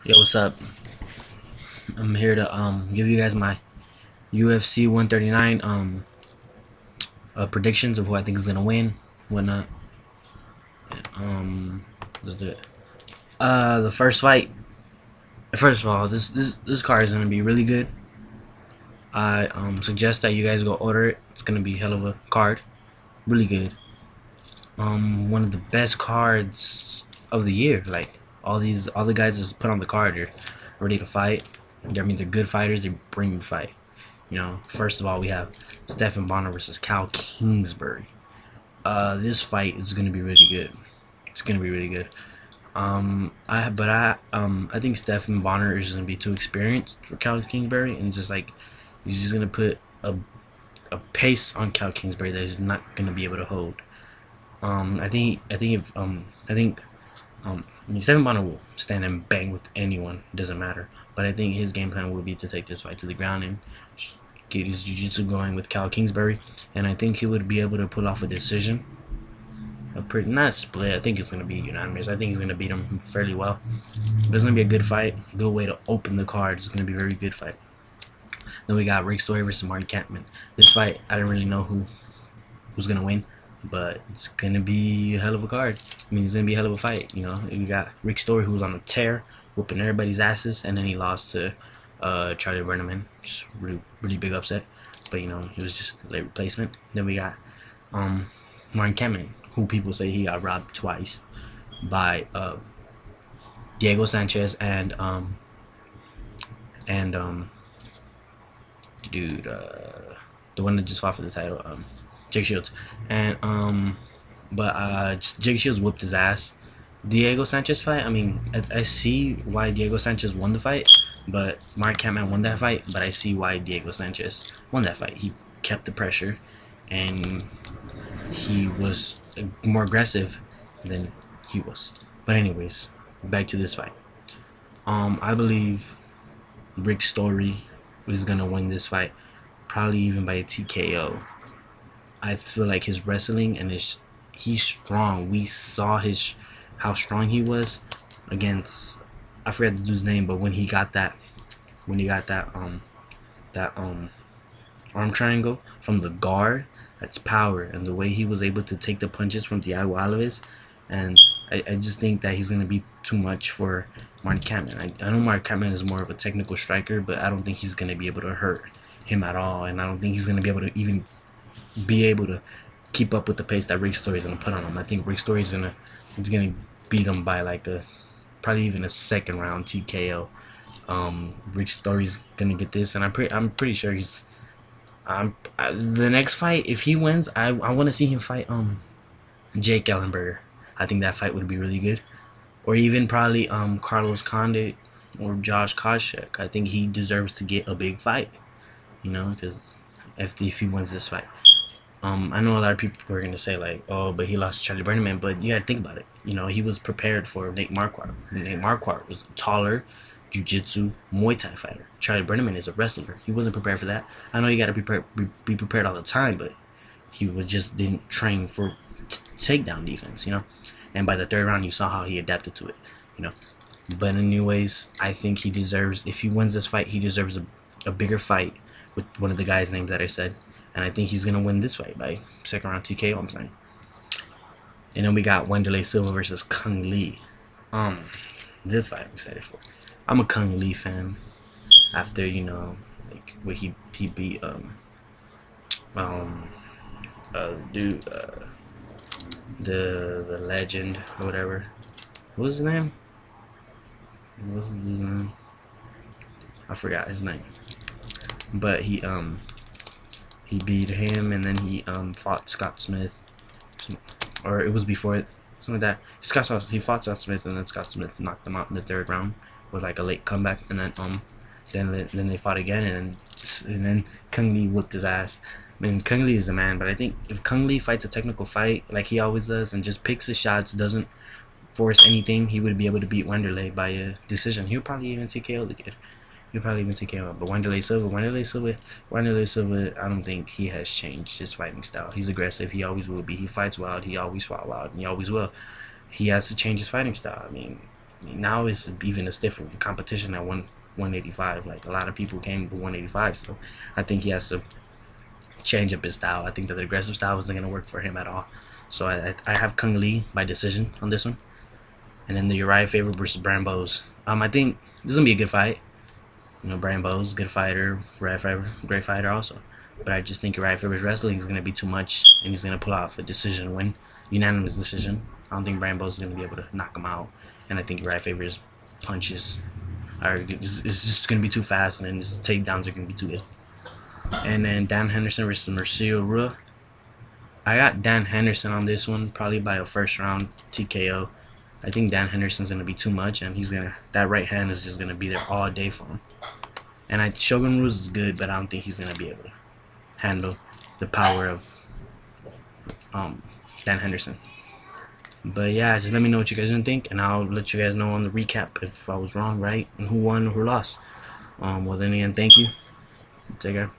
Yo, what's up? I'm here to give you guys my UFC 139 predictions of who I think is gonna win, whatnot. Um, the first fight. First of all, this card is gonna be really good. I suggest that you guys go order it. It's gonna be a hell of a card, really good. One of the best cards of the year. Like all the guys that's put on the card are ready to fight. They're good fighters. They bring you fight. You know, first of all, we have Stephen Bonner versus Cal Kingsbury. This fight is gonna be really good. It's gonna be really good. I think Stephen Bonner is gonna be too experienced for Cal Kingsbury, and just like he's just gonna put a pace on Cal Kingsbury that he's not gonna be able to hold. I mean, Stephen Bonner will stand and bang with anyone. It doesn't matter. But I think his game plan will be to take this fight to the ground and get his jiu-jitsu going with Cal Kingsbury, and I think he would be able to pull off a decision. A pretty not split. I think it's gonna be unanimous. I think he's gonna beat him fairly well. But it's gonna be a good fight. Good way to open the card. It's gonna be a very good fight. Then we got Rick Story versus Marty Kampman. This fight, I didn't really know who's gonna win, but it's gonna be a hell of a card. I mean, it's gonna be a hell of a fight. You know, you got Rick Story, who's on a tear, whooping everybody's asses, and then he lost to Charlie Brenneman. Just really big upset. But you know, he was just a late replacement. Then we got Martin Kampman, who people say he got robbed twice by Diego Sanchez and and dude, the one that just fought for the title, Jake Shields, and Jake Shields whooped his ass. Diego Sanchez fight, I mean, I see why Diego Sanchez won the fight, but Mark Kampman won that fight. But I see why Diego Sanchez won that fight. He kept the pressure, and he was more aggressive than he was. But anyways, back to this fight. I believe Rick Story is gonna win this fight, probably even by a TKO. I feel like his wrestling and he's strong. We saw how strong he was against, I forget the dude's name, but when he got that that arm triangle from the guard, that's power, and the way he was able to take the punches from Thiago Alves, and I just think that he's gonna be too much for Marty Kampman. I know Marty Kampman is more of a technical striker, but I don't think he's gonna be able to hurt him at all, and I don't think he's gonna be able to even be able to keep up with the pace that Rick Story is gonna put on him. I think Rick Story is gonna beat him by like probably even a second round TKO. Rick Story's gonna get this, and I'm pretty sure he's. The next fight, if he wins, I want to see him fight Jake Ellenberger. I think that fight would be really good, or even probably Carlos Condit or Josh Koscheck. I think he deserves to get a big fight. You know, because if he wins this fight. I know a lot of people are gonna say like, oh, but he lost to Charlie Brenneman, but you gotta think about it. You know, he was prepared for Nate Marquardt. Nate Marquardt was a taller, jiu-jitsu, Muay Thai fighter. Charlie Brenneman is a wrestler. He wasn't prepared for that. I know you gotta be prepared all the time, but he didn't train for takedown defense. You know, and by the third round, you saw how he adapted to it. You know, but anyways, I think he deserves. If he wins this fight, he deserves a bigger fight with one of the guys' names that I said. And I think he's going to win this fight by second round TKO, I'm saying. And then we got Wanderlei Silva versus Kung Lee. This fight I'm excited for. I'm a Kung Lee fan. After, you know, like where he beat dude, the legend or whatever. What was his name? I forgot his name. But he beat him, and then he fought Scott Smith, or it was before it, something like that. He fought Scott Smith, and then Scott Smith knocked him out in the third round with like a late comeback, and then then they fought again, and then Kung Lee whooped his ass. I mean, Kung Lee is the man, but I think if Kung Lee fights a technical fight like he always does, and just picks his shots, doesn't force anything, he would be able to beat Wanderlei by a decision. He'll probably even TKO the kid. He'll probably even take him out. But Wanderlei Silva, I don't think he has changed his fighting style. He's aggressive. He always will be. He fights wild. He always fought wild. And he always will. He has to change his fighting style. I mean, now it's even a stiffer competition at 185. Like a lot of people came to 185, so I think he has to change up his style. I think that the aggressive style isn't gonna work for him at all. So I have Kung Lee by decision on this one, and then the Uriah Faber versus Brambos. I think this is gonna be a good fight. You know, Brambos, good fighter. Uriah Faber, great fighter also. But I just think Uriah Faber's wrestling is gonna be too much, and he's gonna pull off a decision win, unanimous decision. I don't think Brambos is gonna be able to knock him out, and I think Uriah Faber's punches it's just gonna be too fast, and then his takedowns are gonna be too ill. And then Dan Henderson versus Mercio Rua. I got Dan Henderson on this one, probably by a first round TKO. I think Dan Henderson's gonna be too much, and that right hand is just gonna be there all day for him. And Shogun Rules is good, but I don't think he's gonna be able to handle the power of Dan Henderson. But yeah, just let me know what you guys gonna think, and I'll let you guys know on the recap if I was wrong, right, and who won or who lost. Well then again, thank you. Take care.